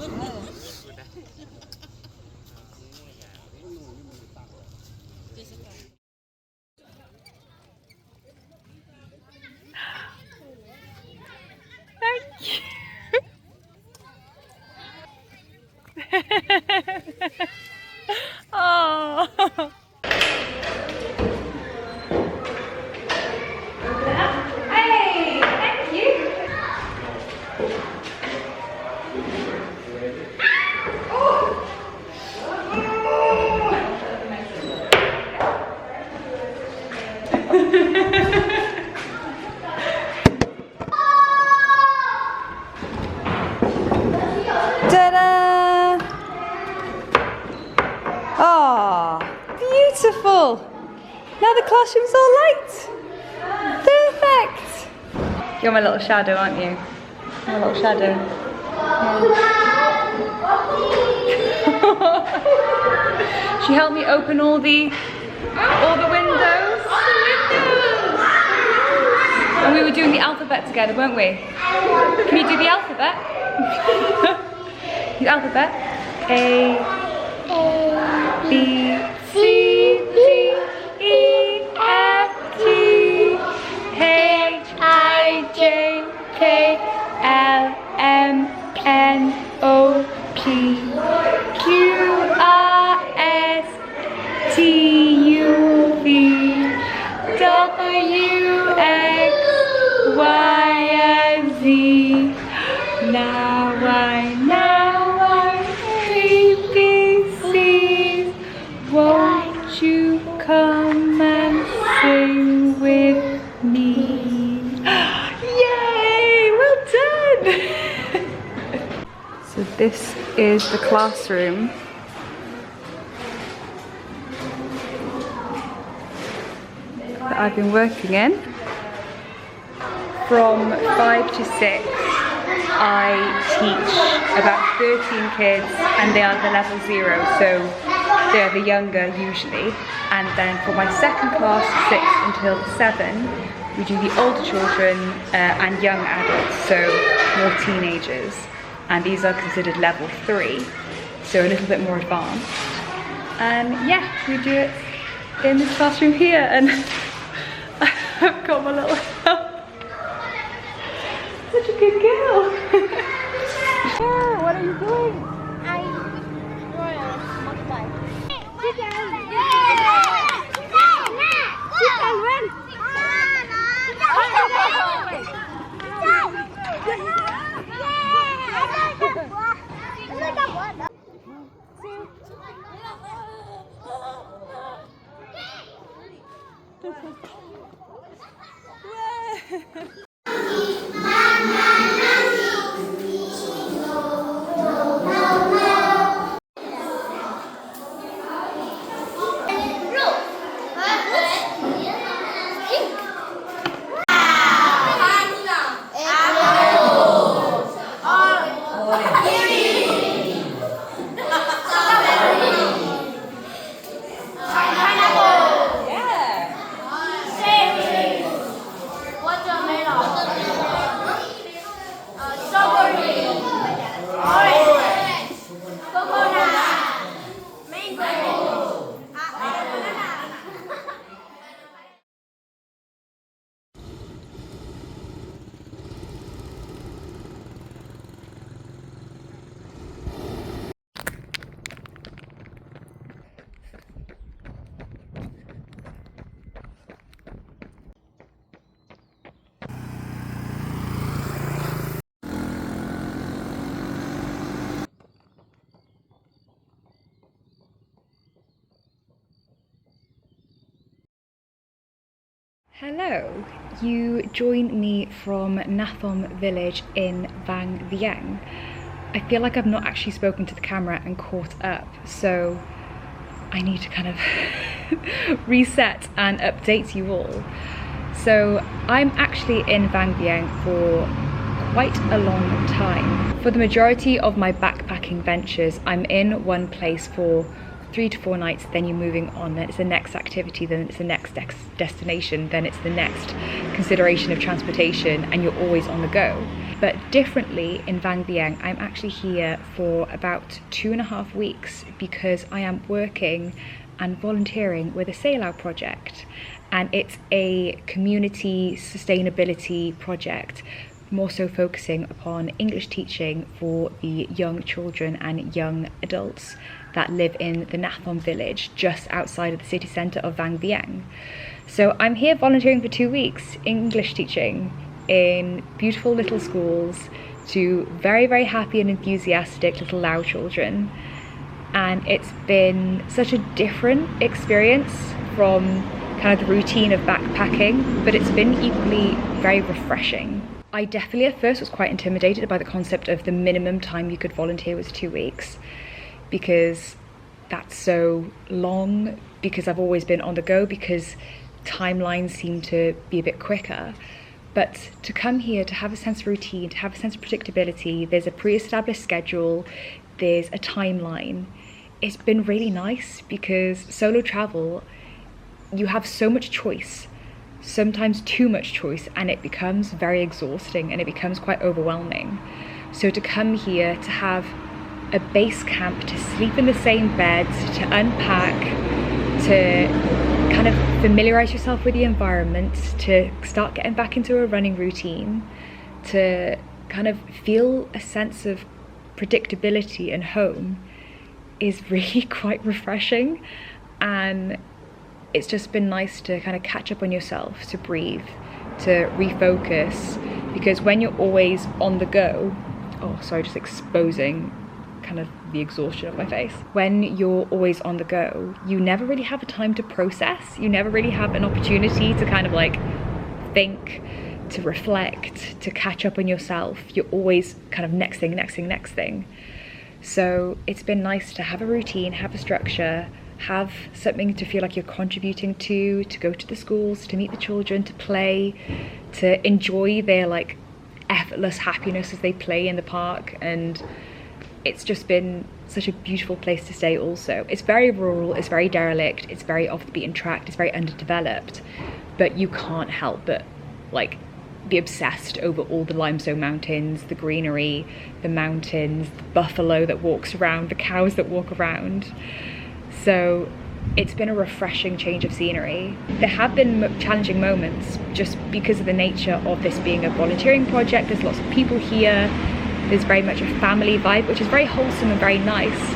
Oh. Hey, thank you. Ta-da! Oh, beautiful! Now the classroom's all light. Perfect! You're my little shadow, aren't you? My little shadow. Yeah. She helped me open all the windows. And we were doing the alphabet together, weren't we? Can you do the alphabet? The alphabet. A, B, C, D, E, F, G, H, I, J, K, L, M, N, O, P, Q, R, S, T, U, V, W, X, Y, and Z. Now I ABCs. Won't you come and sing with me? Yay! Well done! So this is the classroom. That I've been working in. From 5 to 6, I teach about 13 kids, and they are the level 0, so they are the younger usually. And then for my second class, 6 until 7, we do the older children and young adults, so more teenagers. And these are considered level 3, so a little bit more advanced. And yeah, we do it in this classroom here, and I've got my little help. Such a good girl. Yeah, what are you doing? I'm multiply. Hello, you join me from Nathom Village in Vang Vieng. I feel like I've not actually spoken to the camera and caught up, so I need to kind of reset and update you all. So I'm actually in Vang Vieng for quite a long time. For the majority of my backpacking ventures, I'm in one place for 3 to 4 nights, then you're moving on, then it's the next activity, then it's the next destination, then it's the next consideration of transportation, and you're always on the go. But differently in Vang Vieng, I'm actually here for about 2.5 weeks because I am working and volunteering with the Sae Lao Project, and it's a community sustainability project, more so focusing upon English teaching for the young children and young adults that live in the Nathom Village just outside of the city centre of Vang Vieng. So I'm here volunteering for 2 weeks, English teaching in beautiful little schools to very, very happy and enthusiastic little Lao children. And it's been such a different experience from kind of the routine of backpacking, but it's been equally very refreshing. I definitely at first was quite intimidated by the concept of the minimum time you could volunteer was 2 weeks, because that's so long, because I've always been on the go, because timelines seem to be a bit quicker. But to come here, to have a sense of routine, to have a sense of predictability, there's a pre-established schedule, there's a timeline. It's been really nice because solo travel, you have so much choice, sometimes too much choice, and it becomes very exhausting and it becomes quite overwhelming. So to come here, to have a base camp, to sleep in the same bed, to unpack, to kind of familiarize yourself with the environment, to start getting back into a running routine, to kind of feel a sense of predictability and home is really quite refreshing. And it's just been nice to kind of catch up on yourself, to breathe, to refocus, because when you're always on the go, oh sorry, just exposing kind of the exhaustion of my face. When you're always on the go, you never really have a time to process, you never really have an opportunity to kind of like think, to reflect, to catch up on yourself. You're always kind of next thing. So it's been nice to have a routine, have a structure, have something to feel like you're contributing to go to the schools, to meet the children, to play, to enjoy their like effortless happiness as they play in the park. And it's just been such a beautiful place to stay also. It's very rural, it's very derelict, it's very off the beaten track, it's very underdeveloped, but you can't help but like be obsessed over all the limestone mountains, the greenery, the mountains, the buffalo that walks around, the cows that walk around. So it's been a refreshing change of scenery. There have been challenging moments just because of the nature of this being a volunteering project. There's lots of people here. There's very much a family vibe, which is very wholesome and very nice.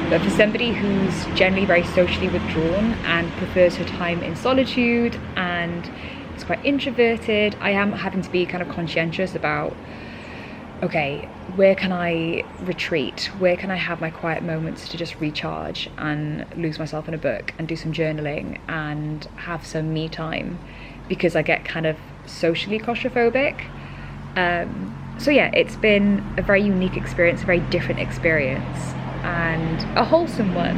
But for somebody who's generally very socially withdrawn and prefers her time in solitude and is quite introverted, I am having to be kind of conscientious about, okay, where can I retreat? Where can I have my quiet moments to just recharge and lose myself in a book and do some journaling and have some me time, because I get kind of socially claustrophobic. So yeah, it's been a very unique experience, a very different experience, and a wholesome one.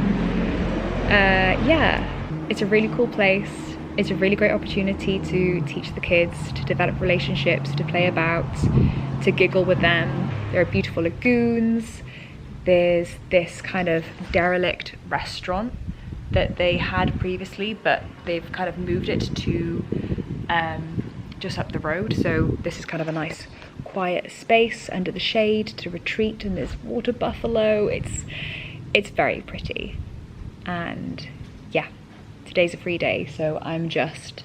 Yeah, it's a really cool place. It's a really great opportunity to teach the kids, to develop relationships, to play about, to giggle with them. There are beautiful lagoons. There's this kind of derelict restaurant that they had previously, but they've kind of moved it to just up the road. So this is kind of a nice quiet space under the shade to retreat, and there's water buffalo. It's very pretty. And yeah, today's a free day, so I'm just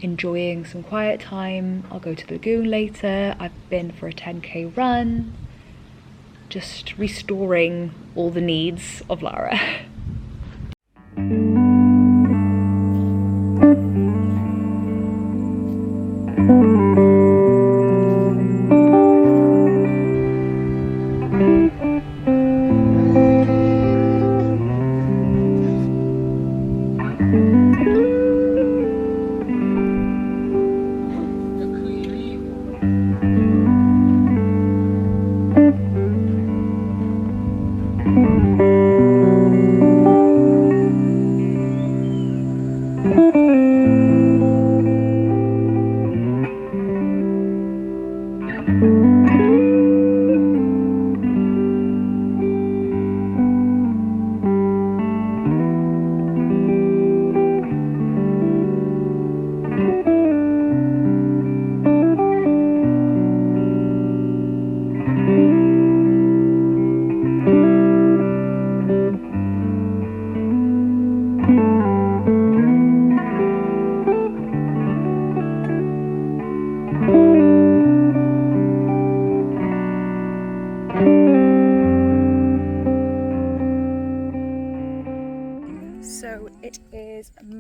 enjoying some quiet time. I'll go to the lagoon later. I've been for a 10k run, just restoring all the needs of Lara.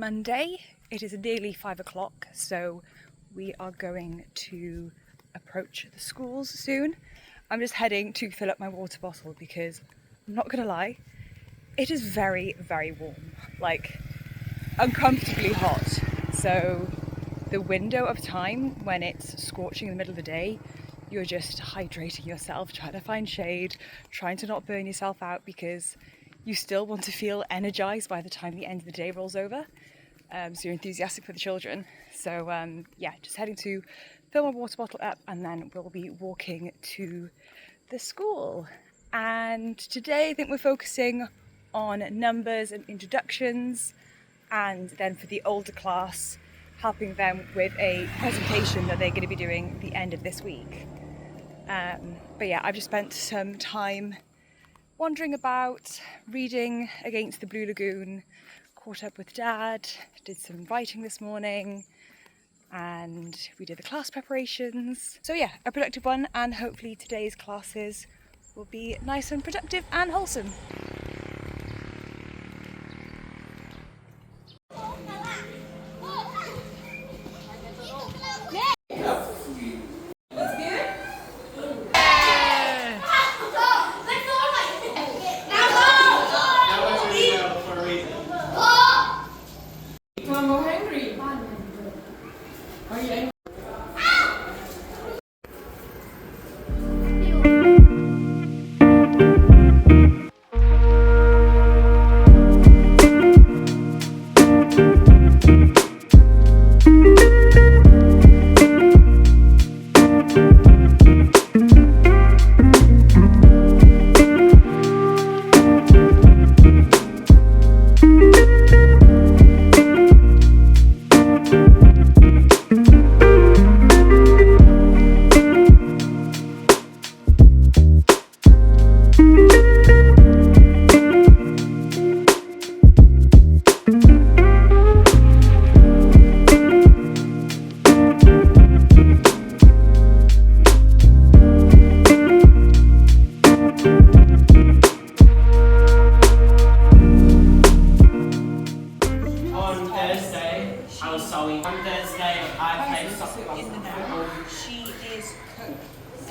Monday. It is nearly 5 o'clock, so we are going to approach the schools soon. I'm just heading to fill up my water bottle because I'm not gonna lie, it is very, very warm, like uncomfortably hot. So the window of time when it's scorching in the middle of the day, you're just hydrating yourself, trying to find shade, trying to not burn yourself out because you still want to feel energized by the time the end of the day rolls over. So you're enthusiastic for the children. So yeah, just heading to fill my water bottle up and then we'll be walking to the school. And today I think we're focusing on numbers and introductions, and then for the older class, helping them with a presentation that they're going to be doing at the end of this week. But yeah, I've just spent some time wandering about, reading Against the Blue Lagoon, caught up with Dad, did some writing this morning, and we did the class preparations. So yeah, a productive one, and hopefully today's classes will be nice and productive and wholesome.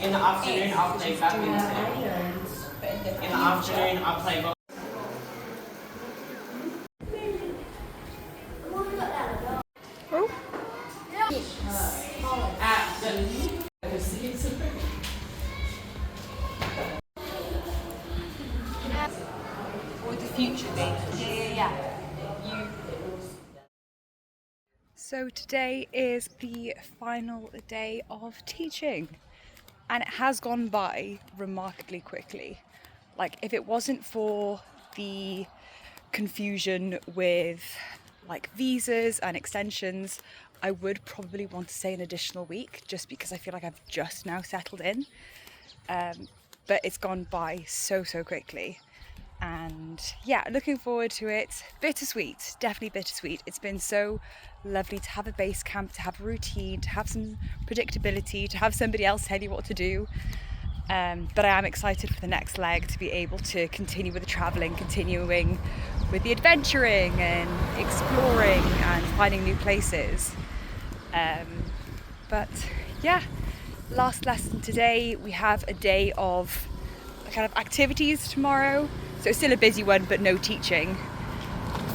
In the afternoon, I'll play badminton. In the afternoon, I'll play volleyball. Or the future thing. Yeah. So today is the final day of teaching. And it has gone by remarkably quickly. Like, if it wasn't for the confusion with like visas and extensions, I would probably want to stay an additional week just because I feel like I've just now settled in. But it's gone by so quickly. And yeah, looking forward to it. Bittersweet, definitely bittersweet. It's been so lovely to have a base camp, to have a routine, to have some predictability, to have somebody else tell you what to do. But I am excited for the next leg, to be able to continue with the travelling, continuing with the adventuring and exploring and finding new places. But yeah, last lesson today. We have a day of kind of activities tomorrow. So still a busy one, but no teaching.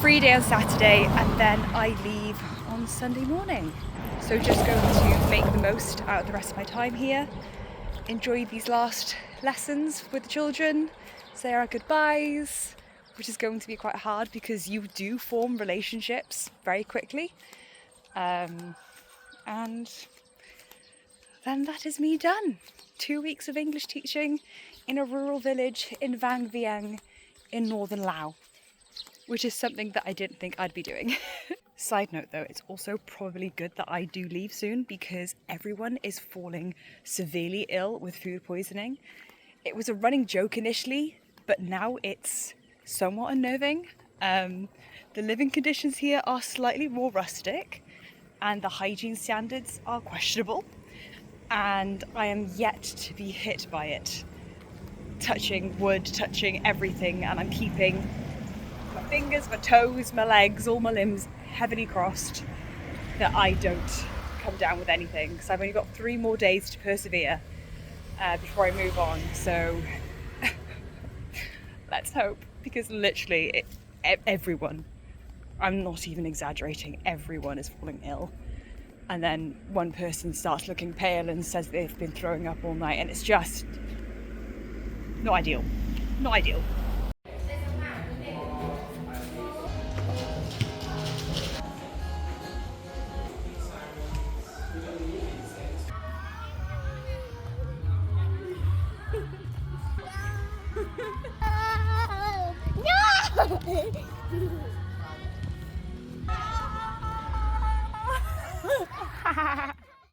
Free day on Saturday, and then I leave on Sunday morning. So just going to make the most out of the rest of my time here, enjoy these last lessons with the children, say our goodbyes, which is going to be quite hard because you do form relationships very quickly. And then that is me done. 2 weeks of English teaching in a rural village in Vang Vieng in northern Laos, which is something that I didn't think I'd be doing. Side note though, it's also probably good that I do leave soon because everyone is falling severely ill with food poisoning. It was a running joke initially, but now it's somewhat unnerving. The living conditions here are slightly more rustic and the hygiene standards are questionable, and I am yet to be hit by it. Touching wood, touching everything, and I'm keeping my fingers, my toes, my legs, all my limbs heavily crossed that I don't come down with anything, because I've only got 3 more days to persevere before I move on. So let's hope, because literally everyone, I'm not even exaggerating, everyone is falling ill. And then one person starts looking pale and says they've been throwing up all night, and it's just not ideal. Not ideal. No!